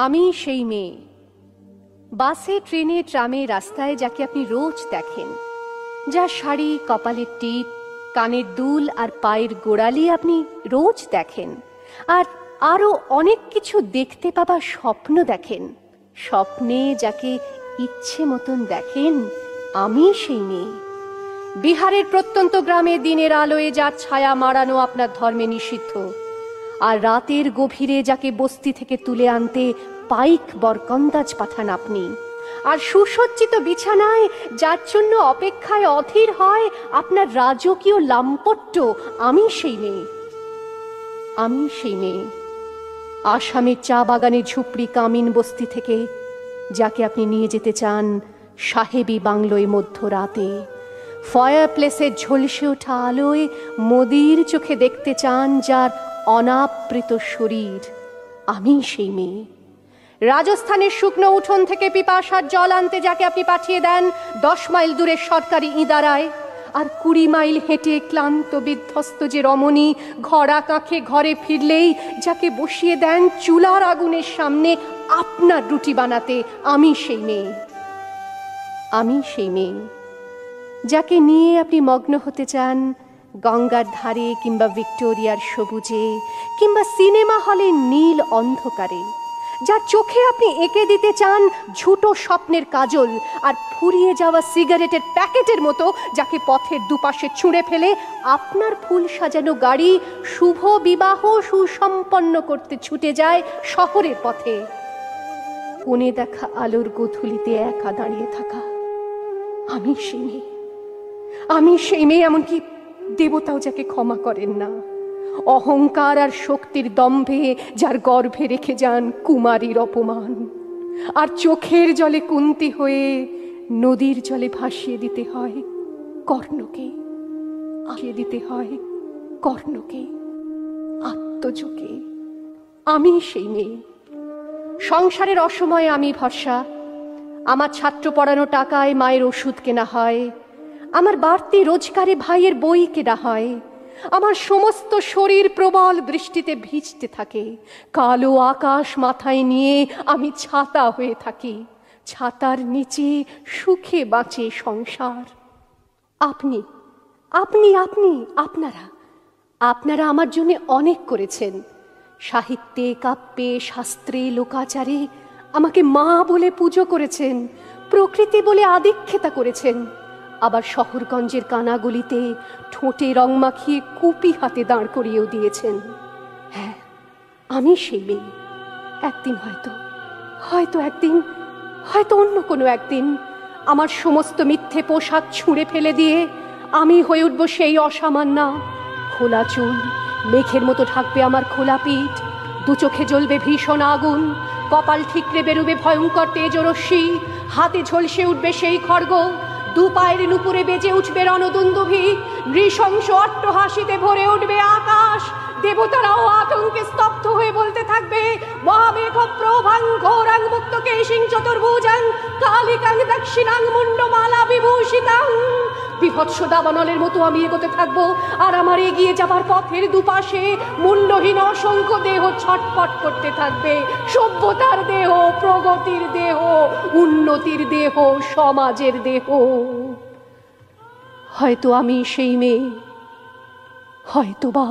আমি সেই মেয়ে, বাসে ট্রেনে ট্রামে রাস্তায় যাকে আপনি রোজ দেখেন, যার শাড়ি, কপালের টিপ, কানের দুল আর পায়ের গোড়ালি আপনি রোজ দেখেন, আর আরো অনেক কিছু দেখতে পাবার স্বপ্ন দেখেন। স্বপ্নে যাকে ইচ্ছে মতন দেখেন, আমি সেই মেয়ে। বিহারের প্রত্যন্ত গ্রামে দিনের আলোয় যার ছায়া মাড়ানো আপনার ধর্মে নিষিদ্ধ, আর রাতের গভীরে যাকে বস্তি থেকে তুলে আনতে পাইক বরকন্দাজ পাঠান আপনি, আর সুসজ্জিত বিছানায় যার জন্য অপেক্ষায় অধীর হয় আপনার রাজকীয় লাম্পট্য, আমি সেই মেয়ে। আমি সেই মেয়ে। আসামের চা বাগানের ঝুপড়ি কামিন বস্তি থেকে যাকে আপনি নিয়ে যেতে চান সাহেবী বাংলোয় মধ্যরাতে, ফায়ার প্লেসের ঝলসে ওঠা আলোয় মোদির চোখে দেখতে চান যার অনাবৃত শরীর, আমি সেই মেয়ে। রাজস্থানের শুকনো উঠোন থেকে পিপাসার জল আনতে যাকে আপনি পাঠিয়ে দেন 10 মাইল দূরের সরকারি ইদারায়, আর 20 মাইল হেঁটে ক্লান্ত বিধ্বস্ত যে রমণী ঘরা কাঁখে ঘরে ফিরলেই যাকে বসিয়ে দেন চুলার আগুনের সামনে আপনার রুটি বানাতে, আমি সেই মেয়ে। আমি সেই মেয়ে যাকে নিয়ে আপনি মগ্ন হতে চান গঙ্গার ধারে কিংবা ভিক্টোরিয়ার সবুজে কিংবা সিনেমা হলের নীল অন্ধকারে, যার চোখে আপনি এঁকে দিতে চান ঝুটো স্বপ্নের কাজল, আর ফুরিয়ে যাওয়া সিগারেটের প্যাকেটের মতো যাকে পথের দুপাশে ছুঁড়ে ফেলে আপনার ফুল সাজানো গাড়ি শুভ বিবাহ সুসম্পন্ন করতে ছুটে যায় শহরের পথে। কোণে দেখা আলোর গোধূলিতে একা দাঁড়িয়ে থাকা, আমি সেই মেয়ে। আমি সেই মেয়ে, এমনকি দেবতাও যাকে ক্ষমা করেন না। অহংকার আর শক্তির দম্ভে যার গর্ভে রেখে যান কুমারীর অপমান, আর চোখের জলে কুন্তি হয়ে নদীর জলে ভাসিয়ে দিতে হয় কর্ণকে, ভাসিয়ে দিতে হয় কর্ণকে আত্মযোগে। আমি সেই মেয়ে। সংসারের অসময়ে আমি ভরসা। আমার ছাত্র পড়ানো টাকায় মায়ের ওষুধ কেনা হয়, আমার বাড়তি রোজগারে ভাইয়ের বই কেনা হয়, আমার সমস্ত শরীর প্রবল বৃষ্টিতে ভিজতে থাকে, কালো আকাশ মাথায় নিয়ে আমি ছাতা হয়ে থাকি, ছাতার নিচে সুখে বাঁচে সংসার। আপনি আপনি আপনি আপনারা আপনারা আমার জন্য অনেক করেছেন। সাহিত্যে, কাব্যে, শাস্ত্রে, লোকাচারে আমাকে মা বলে পুজো করেছেন, প্রকৃতি বলে আদিক্ষেতা করেছেন, আবার শহরগঞ্জের কানাগলিতে ঠোঁটে রং মাখিয়ে কুপি হাতে দাঁড় করিয়েও দিয়েছেন। হ্যাঁ, আমি সেই মেয়ে। একদিন হয়তো অন্য কোনো একদিন আমার সমস্ত মিথ্যে পোশাক ছুঁড়ে ফেলে দিয়ে আমি হয়ে উঠব সেই অসামান্যা। খোলা চুল মেঘের মতো ঢাকবে আমার খোলা পিঠ, দু চোখে জ্বলবে ভীষণ আগুন, কপাল ঠিকরে বেরুবে ভয়ঙ্কর তেজরশ্মি, হাতে ঝলসে উঠবে সেই খড়গ, দু পায়ের নুপুরে বেজে উঠবে রণদুন্দুভি, নৃশংস অট্টহাসিতে ভরে উঠবে আকাশ। দেবতারাও আতঙ্কে স্তব্ধ হয়ে বলতে থাকবে মহামেঘ প্রভাং ঘোরাং মুক্ত কেশিং চতুর্ভুজাং কালিকাং দক্ষিণাং মুন্ডমালা বিভূষিতাং। বিভৎস দাবানলের মতো আমি এগোতে থাকবো, আর আমার এগিয়ে যাবার পথের দুপাশে মুন্ডহীন অসংখ্য দেহ ছটফট করতে থাকবে। সভ্যতার দেহ, প্রগতির দেহ, উন্নতির দেহ, সমাজের দেহ। হয়তো আমি সেই মেয়ে, হয়তোবা।